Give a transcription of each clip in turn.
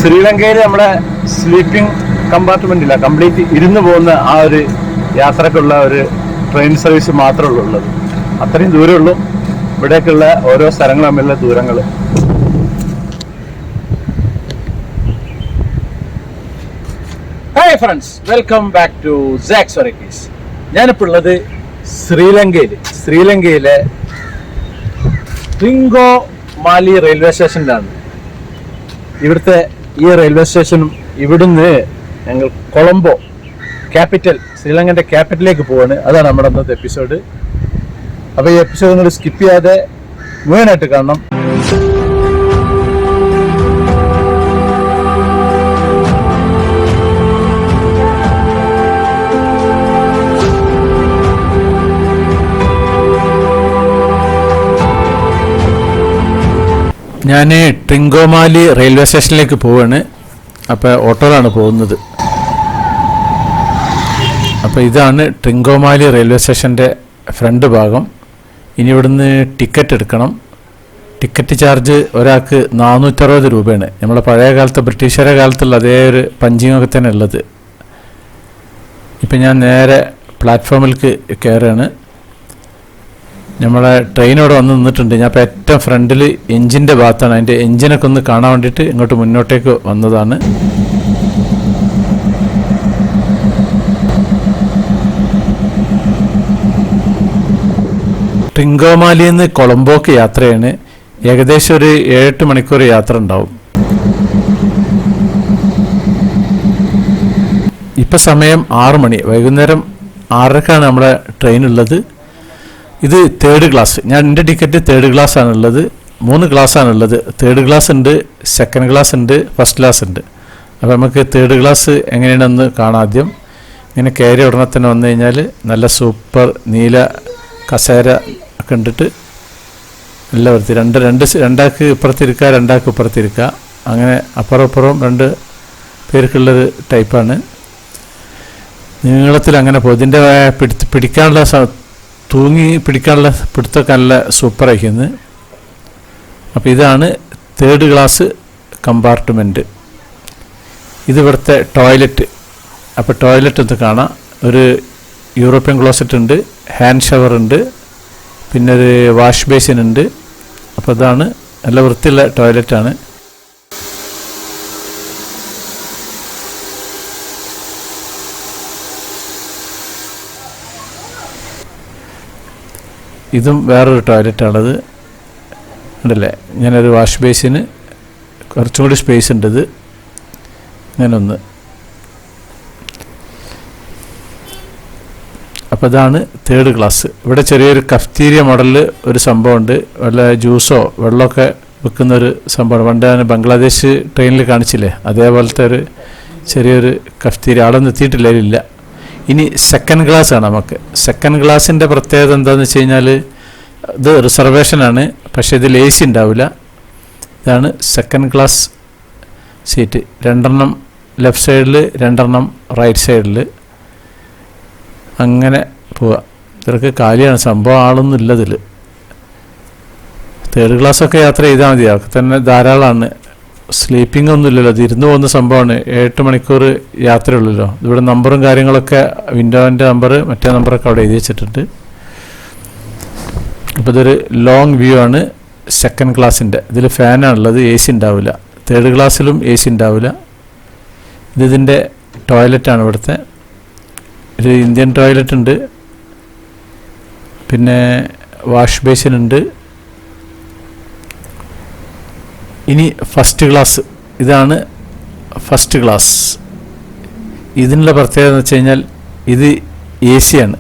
ശ്രീലങ്കയിൽ നമ്മുടെ sleeping compartment ഇല്ല, കംപ്ലീറ്റ് ഇരുന്ന് പോകുന്ന ആ ഒരു യാത്രക്കുള്ള ഒരു ട്രെയിൻ സർവീസ് മാത്രമേ ഉള്ളത്. അത്രയും ദൂരമുള്ളൂ ഇവിടേക്കുള്ള ഓരോ സ്ഥലങ്ങൾ തമ്മിലുള്ള ദൂരങ്ങൾ. Hi friends, welcome back to sax varieties. ഞാനിപ്പോൾ ഉള്ളത് ശ്രീലങ്കയിലെ ട്രിങ്കോമാലി റെയിൽവേ സ്റ്റേഷനിലാണ്. ഇവിടുത്തെ ഈ റെയിൽവേ സ്റ്റേഷനും ഇവിടുന്ന് ഞങ്ങൾ കൊളംബോ ക്യാപിറ്റൽ, ശ്രീലങ്കൻ്റെ ക്യാപിറ്റലിലേക്ക് പോവാണ്. അതാണ് നമ്മുടെ അന്നത്തെ എപ്പിസോഡ്. അപ്പോൾ ഈ എപ്പിസോഡ് നിങ്ങൾ സ്കിപ്പ് ചെയ്യാതെ മുഴുവനായിട്ട് കാണണം. ഞാൻ ട്രിങ്കോമാലി റെയിൽവേ സ്റ്റേഷനിലേക്ക് പോവാണ്. അപ്പോൾ ഓട്ടോയിലാണ് പോകുന്നത്. അപ്പോൾ ഇതാണ് ട്രിങ്കോമാലി റെയിൽവേ സ്റ്റേഷൻ്റെ ഫ്രണ്ട് ഭാഗം. ഇനി ഇവിടുന്ന് ടിക്കറ്റ് എടുക്കണം. ടിക്കറ്റ് ചാർജ് ഒരാൾക്ക് 460 രൂപയാണ്. നമ്മളെ പഴയ കാലത്തെ ബ്രിട്ടീഷുകാരുടെ കാലത്തുള്ള അതേ ഒരു പഞ്ചിങ്ങൊക്കെ തന്നെ ഉള്ളത്. ഇപ്പം ഞാൻ നേരെ പ്ലാറ്റ്ഫോമിലേക്ക് കയറുകയാണ്. നമ്മളെ ട്രെയിൻ ഇവിടെ വന്ന് നിന്നിട്ടുണ്ട്. ഞാൻ ഇപ്പോൾ ഏറ്റവും ഫ്രണ്ടിൽ എഞ്ചിൻ്റെ ഭാഗത്താണ്. അതിൻ്റെ എഞ്ചിനൊക്കെ ഒന്ന് കാണാൻ വേണ്ടിയിട്ട് ഇങ്ങോട്ട് മുന്നോട്ടേക്ക് വന്നതാണ്. ട്രിങ്കോമാലിയിൽ നിന്ന് കൊളംബോക്ക് യാത്രയാണ്. ഏകദേശം ഒരു 7-8 മണിക്കൂർ യാത്ര ഉണ്ടാവും. ഇപ്പം സമയം 6 മണി, വൈകുന്നേരം 6:30ക്കാണ് നമ്മുടെ ട്രെയിൻ ഉള്ളത്. ഇത് 3rd ക്ലാസ്. എൻ്റെ ടിക്കറ്റ് 3rd ക്ലാസ് ആണുള്ളത്. 3 ക്ലാസ്സാണുള്ളത്. 3rd ക്ലാസ് ഉണ്ട്, 2nd ക്ലാസ് ഉണ്ട്, 1st ക്ലാസ് ഉണ്ട്. അപ്പോൾ നമുക്ക് 3rd ക്ലാസ് എങ്ങനെയാണെന്ന് കാണാം. ആദ്യം ഇങ്ങനെ കയറി ഉടനെ തന്നെ വന്നു കഴിഞ്ഞാൽ നല്ല സൂപ്പർ നീല കസേര ഒക്കെ ഉണ്ടിട്ട് നല്ല വൃത്തി. രണ്ടാൾക്ക് ഇപ്പുറത്തിരിക്കുക, രണ്ടാൾക്ക് ഇപ്പുറത്തിരിക്കുക. അങ്ങനെ അപ്പുറം ഇപ്പുറം 2 പേർക്കുള്ളൊരു ടൈപ്പാണ്. നീളത്തിൽ അങ്ങനെ പോകും. ഇതിൻ്റെ പിടിക്കാനുള്ള തൂങ്ങി പിടിക്കാനുള്ള പിടുത്തൊക്കെ നല്ല സൂപ്പറായിരിക്കുന്നത്. അപ്പോൾ ഇതാണ് 3rd ക്ലാസ് കമ്പാർട്ട്മെൻറ്റ്. ഇതിവിടുത്തെ ടോയ്ലറ്റ്. അപ്പോൾ ടോയ്ലറ്റ് ഒന്ന് കാണാം. ഒരു യൂറോപ്യൻ ക്ലോസറ്റ് ഉണ്ട്, ഹാൻഡ് ഷവർ ഉണ്ട്, പിന്നെ ഒരു വാഷ് ബേസിൻ ഉണ്ട്. അപ്പോൾ ഇതാണ് നല്ല വൃത്തിയുള്ള ടോയ്ലറ്റാണ്. ഇതും വേറൊരു ടോയ്ലറ്റാണത്. ഉണ്ടല്ലേ, ഇങ്ങനൊരു വാഷ് ബേസിന് കുറച്ചും കൂടി സ്പേസ് ഉണ്ട്. ഇത് ഇങ്ങനെ ഒന്ന്. അപ്പോൾ ഇതാണ് 3rd ക്ലാസ്. ഇവിടെ ചെറിയൊരു കഫ്റ്റീരിയ മോഡലിൽ ഒരു സംഭവമുണ്ട്. വല്ല ജ്യൂസോ വെള്ളമൊക്കെ വെക്കുന്നൊരു സംഭവമാണ്. പണ്ട് ഞാൻ ബംഗ്ലാദേശ് ട്രെയിനിൽ കാണിച്ചില്ലേ, അതേപോലത്തെ ഒരു ചെറിയൊരു കഫ്റ്റീരിയ. അവിടെ ഒന്നും എത്തിയിട്ടില്ല, ഇല്ല. ഇനി 2nd ക്ലാസ് ആണ് നമുക്ക്. 2nd ക്ലാസ്സിൻ്റെ പ്രത്യേകത എന്താണെന്ന് വെച്ച് കഴിഞ്ഞാൽ ഇത് റിസർവേഷനാണ്, പക്ഷേ ഇതിൽ AC ഉണ്ടാവില്ല. ഇതാണ് 2nd ക്ലാസ് സീറ്റ്. 2 ലെഫ്റ്റ് സൈഡിൽ, 2 റൈറ്റ് സൈഡിൽ. അങ്ങനെ പോവുക. ഇതൊക്കെ കാലിയാണ് സംഭവം, ആളൊന്നും ഇല്ലതിൽ. 3rd ക്ലാസ്സൊക്കെ യാത്ര ചെയ്താൽ മതി. അവർക്ക് തന്നെ ധാരാളമാണ്. സ്ലീപ്പിംഗ് ഒന്നും ഇല്ലല്ലോ, അത് ഇരുന്ന് പോകുന്ന സംഭവമാണ്. 8 മണിക്കൂർ യാത്രയുള്ളല്ലോ. ഇവിടെ നമ്പറും കാര്യങ്ങളൊക്കെ, വിൻഡോൻ്റെ നമ്പർ, മറ്റേ നമ്പറൊക്കെ അവിടെ എഴുതി വെച്ചിട്ടുണ്ട്. അപ്പോൾ ഇതൊരു ലോങ് വ്യൂ ആണ് 2nd ക്ലാസ്സിൻ്റെ. ഇതിൽ ഫാനാണുള്ളത്, AC ഉണ്ടാവില്ല. 3rd ക്ലാസ്സിലും AC ഉണ്ടാവില്ല. ഇതിൻ്റെ ടോയ്ലറ്റാണ് ഇവിടുത്തെ. ഒരു ഇന്ത്യൻ ടോയ്ലറ്റ് ഉണ്ട്, പിന്നെ വാഷ് ബേസിൻ ഉണ്ട്. ഇനി 1st ക്ലാസ്. ഇതാണ് 1st ക്ലാസ്. ഇതിനുള്ള പ്രത്യേകത എന്ന് വെച്ച് കഴിഞ്ഞാൽ ഇത് AC ആണ്.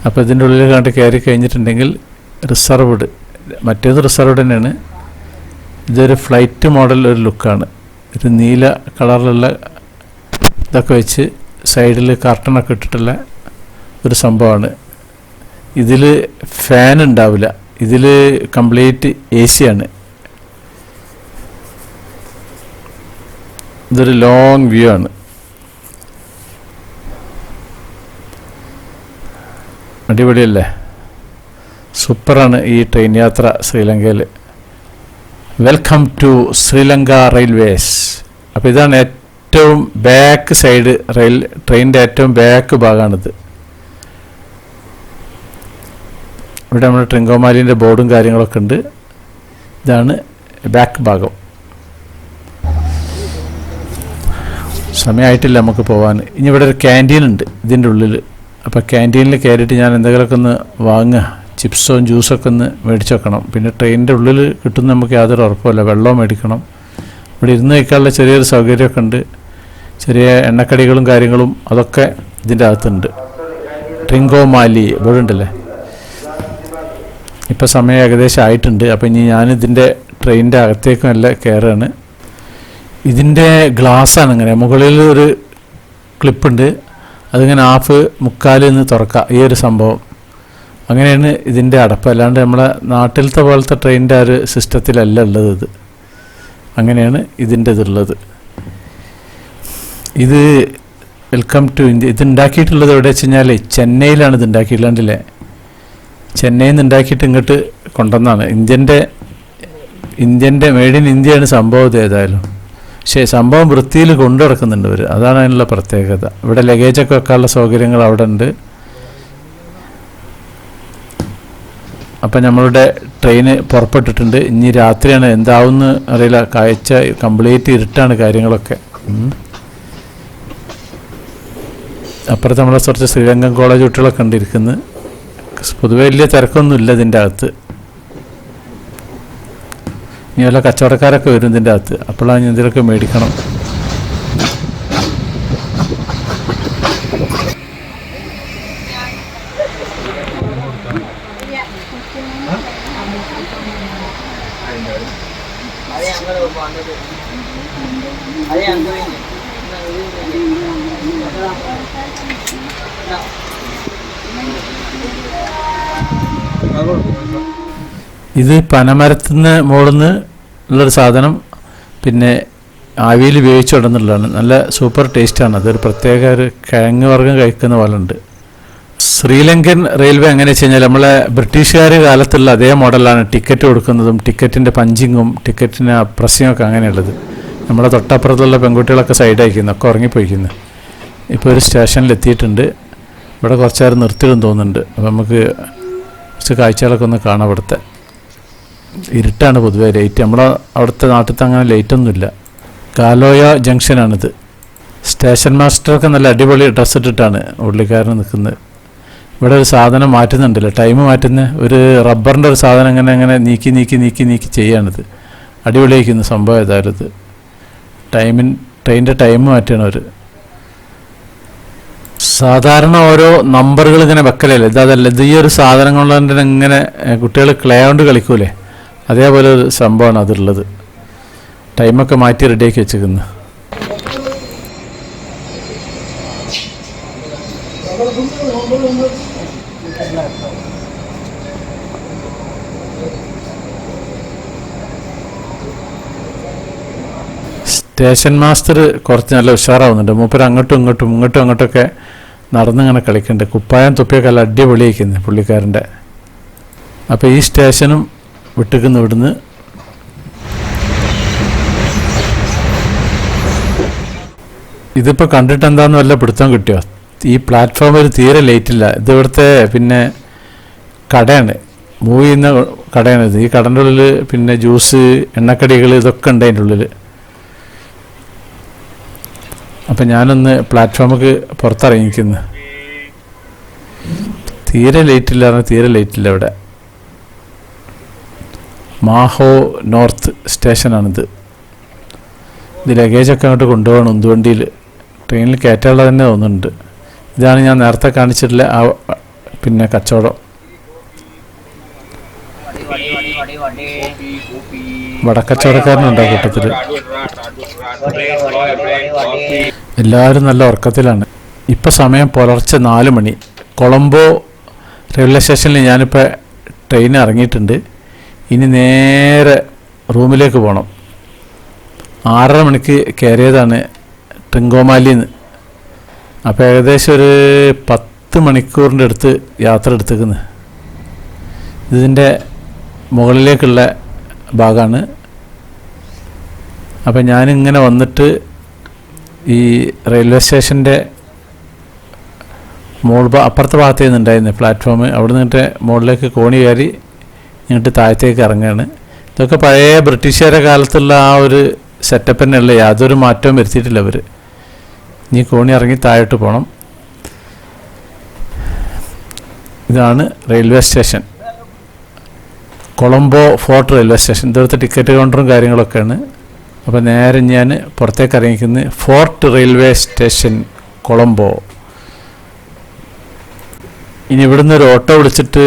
അപ്പോൾ ഇതിൻ്റെ ഉള്ളിൽ കണ്ട് കയറി കഴിഞ്ഞിട്ടുണ്ടെങ്കിൽ റിസർവ്ഡ്, മറ്റേത് റിസർവ്ഡ് തന്നെയാണ്. ഇതൊരു ഫ്ലൈറ്റ് മോഡൽ ഒരു ലുക്കാണ്. ഒരു നീല കളറിലുള്ള ഇതൊക്കെ വെച്ച് സൈഡിൽ കർട്ടനൊക്കെ ഇട്ടിട്ടുള്ള ഒരു സംഭവമാണ്. ഇതിൽ ഫാൻ ഉണ്ടാവില്ല. ഇതിൽ കംപ്ലീറ്റ് AC ആണ്. ഇതൊരു ലോങ് വ്യൂ ആണ്. അടിപൊളിയല്ലേ, സൂപ്പറാണ് ഈ ട്രെയിൻ യാത്ര ശ്രീലങ്കയിൽ. Welcome to Sri Lanka railways. അപ്പോൾ ഇതാണ് ഏറ്റവും ബാക്ക് സൈഡ് ട്രെയിനിൻ്റെ ഏറ്റവും ബാക്ക് ഭാഗമാണിത്. ഇവിടെ നമ്മുടെ ട്രിങ്കോമാലിൻ്റെ ബോർഡും കാര്യങ്ങളൊക്കെ ഉണ്ട്. ഇതാണ് ബാക്ക് ഭാഗം. സമയമായിട്ടില്ല നമുക്ക് പോകാൻ. ഇനി ഇവിടെ ഒരു ക്യാൻറ്റീൻ ഉണ്ട് ഇതിൻ്റെ ഉള്ളിൽ. അപ്പോൾ ക്യാൻറ്റീനിൽ കയറിയിട്ട് ഞാൻ എന്തെങ്കിലുമൊക്കെ ഒന്ന് വാങ്ങുക, ചിപ്സും ജ്യൂസൊക്കെ ഒന്ന് മേടിച്ച് വെക്കണം. പിന്നെ ട്രെയിനിൻ്റെ ഉള്ളിൽ കിട്ടുന്ന നമുക്ക് യാതൊരു ഉറപ്പുമില്ല. വെള്ളവും മേടിക്കണം. ഇവിടെ ഇരുന്ന് കഴിക്കാനുള്ള ചെറിയൊരു സൗകര്യമൊക്കെ ഉണ്ട്. ചെറിയ എണ്ണക്കടികളും കാര്യങ്ങളും അതൊക്കെ ഇതിൻ്റെ അകത്തുണ്ട്. ട്രിങ്കോമാലി ബോർഡ് ഉണ്ടല്ലേ. ഇപ്പോൾ സമയം ഏകദേശം ആയിട്ടുണ്ട്. അപ്പോൾ ഇനി ഞാനിതിൻ്റെ ട്രെയിനിൻ്റെ അകത്തേക്കും എല്ലാം കയറുകയാണ്. ഇതിൻ്റെ ഗ്ലാസ്സാണ് ഇങ്ങനെ, മുകളിൽ ഒരു ക്ലിപ്പുണ്ട്, അതിങ്ങനെ മുക്കാൽ നിന്ന് തുറക്കുക. ഈ ഒരു സംഭവം അങ്ങനെയാണ് ഇതിൻ്റെ അടപ്പ്. അല്ലാണ്ട് നമ്മളെ നാട്ടിലത്തെ പോലത്തെ ട്രെയിനിൻ്റെ ആ ഒരു സിസ്റ്റത്തിലല്ല ഉള്ളത് ഇത്. അങ്ങനെയാണ് ഇതിൻ്റെ ഇതുള്ളത്. ഇത് വെൽക്കം ടു ഇന്ത്യ. ഇത് ഉണ്ടാക്കിയിട്ടുള്ളത് എവിടെ വെച്ച് കഴിഞ്ഞാൽ ചെന്നൈയിലാണ് ഇത് ഉണ്ടാക്കിയിട്ടുള്ളതില്ലേ. ചെന്നൈയിൽ നിന്ന് ഉണ്ടാക്കിയിട്ട് ഇങ്ങോട്ട് കൊണ്ടുവന്നാണ്. ഇന്ത്യൻ്റെ മെയ്ഡ് ഇൻ ഇന്ത്യയാണ് സംഭവം. ഇത് ഏതായാലും പക്ഷേ സംഭവം വൃത്തിയിൽ കൊണ്ടു നടക്കുന്നുണ്ട് ഇവർ. അതാണ് അതിനുള്ള പ്രത്യേകത. ഇവിടെ ലഗേജൊക്കെ വെക്കാനുള്ള സൗകര്യങ്ങൾ അവിടെ ഉണ്ട്. അപ്പം നമ്മളുടെ ട്രെയിന് പുറപ്പെട്ടിട്ടുണ്ട്. ഇനി രാത്രിയാണ്, എന്താവുമെന്ന് അറിയില്ല. കാഴ്ച കംപ്ലീറ്റ് ഇരുട്ടാണ് കാര്യങ്ങളൊക്കെ. അപ്പുറത്ത് നമ്മളെ കുറച്ച് ശ്രീലങ്കൻ കോളേജ് കുട്ടികളൊക്കെ ഉണ്ടിരിക്കുന്നത്. പൊതുവെ വലിയ തിരക്കൊന്നുമില്ല ഇതിൻ്റെ അകത്ത്. ഇനി വല്ല കച്ചവടക്കാരൊക്കെ വരും ഇതിൻ്റെ അകത്ത്. അപ്പോഴാണ് എന്തെങ്കിലുമൊക്കെ മേടിക്കണം. ഇത് പനമരത്തിന് മുകളിൽ നിന്ന് ഉള്ളൊരു സാധനം, പിന്നെ ആവിയിൽ വേവിച്ച് ഇടുന്നുള്ളതാണ്. നല്ല സൂപ്പർ ടേസ്റ്റാണ്. അതൊരു പ്രത്യേക ഒരു കിഴങ്ങ് വർഗ്ഗം കഴിക്കുന്ന പോലെ ഉണ്ട്. ശ്രീലങ്കൻ റെയിൽവേ എങ്ങനെ വെച്ച് കഴിഞ്ഞാൽ നമ്മളെ ബ്രിട്ടീഷുകാർ കാലത്തുള്ള അതേ മോഡലാണ് ടിക്കറ്റ് കൊടുക്കുന്നതും ടിക്കറ്റിൻ്റെ പഞ്ചിങ്ങും ടിക്കറ്റിന് പ്രസ്സിങ്ങൊക്കെ അങ്ങനെയുള്ളത്. നമ്മളെ തൊട്ടപ്പുറത്തുള്ള പെൺകുട്ടികളൊക്കെ സൈഡ് അയക്കുന്നു, ഒക്കെ ഉറങ്ങിപ്പോയിക്കുന്നു. ഇപ്പോൾ ഒരു സ്റ്റേഷനിലെത്തിയിട്ടുണ്ട്. ഇവിടെ കുറച്ച് നേരം നിർത്തിയിടും തോന്നുന്നുണ്ട്. അപ്പോൾ നമുക്ക് കുറച്ച് കാഴ്ചകളൊക്കെ ഒന്ന് കാണാം. ഇവിടുത്തെ ഇരുട്ടാണ് പൊതുവെ. ലൈറ്റ് നമ്മളെ അവിടുത്തെ നാട്ടിലത്തെ അങ്ങനെ ലൈറ്റൊന്നുമില്ല. കാലോയ ജംഗ്ഷനാണിത്. സ്റ്റേഷൻ മാസ്റ്ററൊക്കെ നല്ല അടിപൊളി ഡ്രസ്സ് ഇട്ടിട്ടാണ് പുള്ളിക്കാരൻ നിൽക്കുന്നത്. ഇവിടെ ഒരു സാധനം മാറ്റുന്നുണ്ടല്ലോ, ടൈം മാറ്റുന്ന ഒരു റബ്ബറിൻ്റെ ഒരു സാധനം അങ്ങനെ നീക്കി ചെയ്യാണിത്. അടിപൊളിയായിരിക്കുന്നു സംഭവം. ഏതായാലും ഇത് ട്രെയിനിൻ്റെ ടൈം മാറ്റുകയാണ് അവർ. സാധാരണ ഓരോ നമ്പറുകൾ ഇങ്ങനെ വെക്കലല്ലേ, അതല്ല. ഇത് ഈ ഒരു സാധനം കൊണ്ട് ഇങ്ങനെ കുട്ടികൾ ക്ലേ കൊണ്ട് കളിക്കൂലേ, അതേപോലെ ഒരു സംഭവമാണ് അതുള്ളത്. ടൈമൊക്കെ മാറ്റി റെഡിയാക്കി വെച്ചിരിക്കുന്നത്. സ്റ്റേഷൻ മാസ്റ്റർ കുറച്ച് നല്ല ഉഷാറാവുന്നുണ്ട്. മൂപ്പര് അങ്ങോട്ടും അങ്ങോട്ടൊക്കെ നടന്നിങ്ങനെ കളിക്കുന്നുണ്ട്. കുപ്പായം തൊപ്പിയൊക്കെ നല്ല അടിപൊളിയായിരിക്കുന്നത് പുള്ളിക്കാരൻ്റെ. അപ്പോൾ ഈ സ്റ്റേഷനും വിട്ടിക്കുന്നു. ഇവിടുന്ന് ഇതിപ്പോൾ കണ്ടിട്ട് എന്താണെന്ന് വല്ല പിടുത്തം കിട്ടിയോ? ഈ പ്ലാറ്റ്ഫോമിൽ തീരെ ലൈറ്റില്ല. ഇത് ഇവിടുത്തെ പിന്നെ കടയാണ്, മൂവ് ചെയ്യുന്ന കടയാണിത്. ഈ കടൻ്റെ ഉള്ളിൽ പിന്നെ ജ്യൂസ്, എണ്ണക്കടികൾ ഇതൊക്കെ ഉണ്ട് അതിൻ്റെ ഉള്ളിൽ. അപ്പം ഞാനൊന്ന് പ്ലാറ്റ്ഫോമിക്ക് പുറത്തിറങ്ങിക്കുന്നു. തീരെ ലൈറ്റില്ല ഇവിടെ. മാഹോ നോർത്ത് സ്റ്റേഷനാണിത്. ഇത് ലഗേജൊക്കെ അങ്ങോട്ട് കൊണ്ടുപോകണം ഉന്തുവണ്ടിയിൽ. ട്രെയിനിൽ കയറ്റാനുള്ളത് തന്നെ തോന്നുന്നുണ്ട്. ഇതാണ് ഞാൻ നേരത്തെ കാണിച്ചിട്ടുള്ള ആ പിന്നെ കച്ചവടം. വടക്കച്ചവടക്കാരനുണ്ടോ കൂട്ടത്തിൽ? എല്ലാവരും നല്ല ഉറക്കത്തിലാണ്. ഇപ്പം സമയം പുലർച്ചെ 4 മണി. കൊളംബോ റെയിൽവേ സ്റ്റേഷനിൽ ഞാനിപ്പോൾ ട്രെയിൻ ഇറങ്ങിയിട്ടുണ്ട്. ഇനി നേരെ റൂമിലേക്ക് പോകണം. 6:30 മണിക്ക് കയറിയതാണ് ട്രിങ്കോമാലിന്ന്. അപ്പോൾ ഏകദേശം ഒരു 10 മണിക്കൂറിൻ്റെ അടുത്ത് യാത്ര എടുത്തേക്കുന്നത്. ഇതിൻ്റെ മുകളിലേക്കുള്ള ഭാഗമാണ്. അപ്പം ഞാനിങ്ങനെ വന്നിട്ട് ഈ റെയിൽവേ സ്റ്റേഷൻ്റെ അപ്പുറത്തെ ഭാഗത്ത് നിന്നുണ്ടായിരുന്നു പ്ലാറ്റ്ഫോം. അവിടെ നിന്നിട്ട് മുകളിലേക്ക് കോണി കയറി ഇങ്ങോട്ട് താഴത്തേക്ക് ഇറങ്ങുകയാണ്. ഇതൊക്കെ പഴയ ബ്രിട്ടീഷുകാരുടെ കാലത്തുള്ള ആ ഒരു സെറ്റപ്പ് തന്നെയല്ല, യാതൊരു മാറ്റവും വരുത്തിയിട്ടില്ല അവർ. ഇനി കോണി ഇറങ്ങി താഴോട്ട് പോകണം. ഇതാണ് railway station, Colombo fort railway station. ഇവിടുത്തെ ടിക്കറ്റ് കൗണ്ടറും കാര്യങ്ങളൊക്കെയാണ്. അപ്പോൾ നേരെ ഞാൻ പുറത്തേക്ക് ഇറങ്ങിക്കുന്നത് ഫോർട്ട് റെയിൽവേ സ്റ്റേഷൻ കൊളംബോ. ഇനി ഇവിടുന്ന് ഒരു ഓട്ടോ വിളിച്ചിട്ട്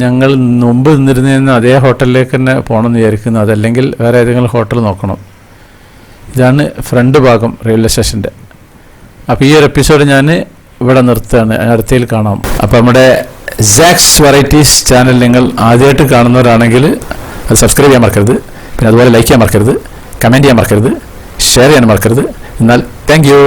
ഞങ്ങൾ മുമ്പ് നിന്നിരുന്ന അതേ ഹോട്ടലിലേക്ക് തന്നെ പോകണമെന്ന് വിചാരിക്കുന്നു. അതല്ലെങ്കിൽ വേറെ ഏതെങ്കിലും ഹോട്ടൽ നോക്കണം. ഇതാണ് ഫ്രണ്ട് ഭാഗം റെയിൽവേ സ്റ്റേഷൻ്റെ. അപ്പോൾ ഈ ഒരു എപ്പിസോഡ് ഞാൻ ഇവിടെ നിർത്തുകയാണ്. അടുത്തതിൽ കാണാം. അപ്പോൾ നമ്മുടെ സാക്സ് വെറൈറ്റീസ് ചാനൽ നിങ്ങൾ ആദ്യമായിട്ട് കാണുന്നവരാണെങ്കിൽ അത് സബ്സ്ക്രൈബ് ചെയ്യാൻ മറക്കരുത്. പിന്നെ അതുപോലെ ലൈക്ക് ചെയ്യാൻ മറക്കരുത്, കമൻറ്റ് ചെയ്യാൻ മറക്കരുത്, ഷെയർ ചെയ്യാൻ മറക്കരുത്. എന്നാൽ താങ്ക് യു.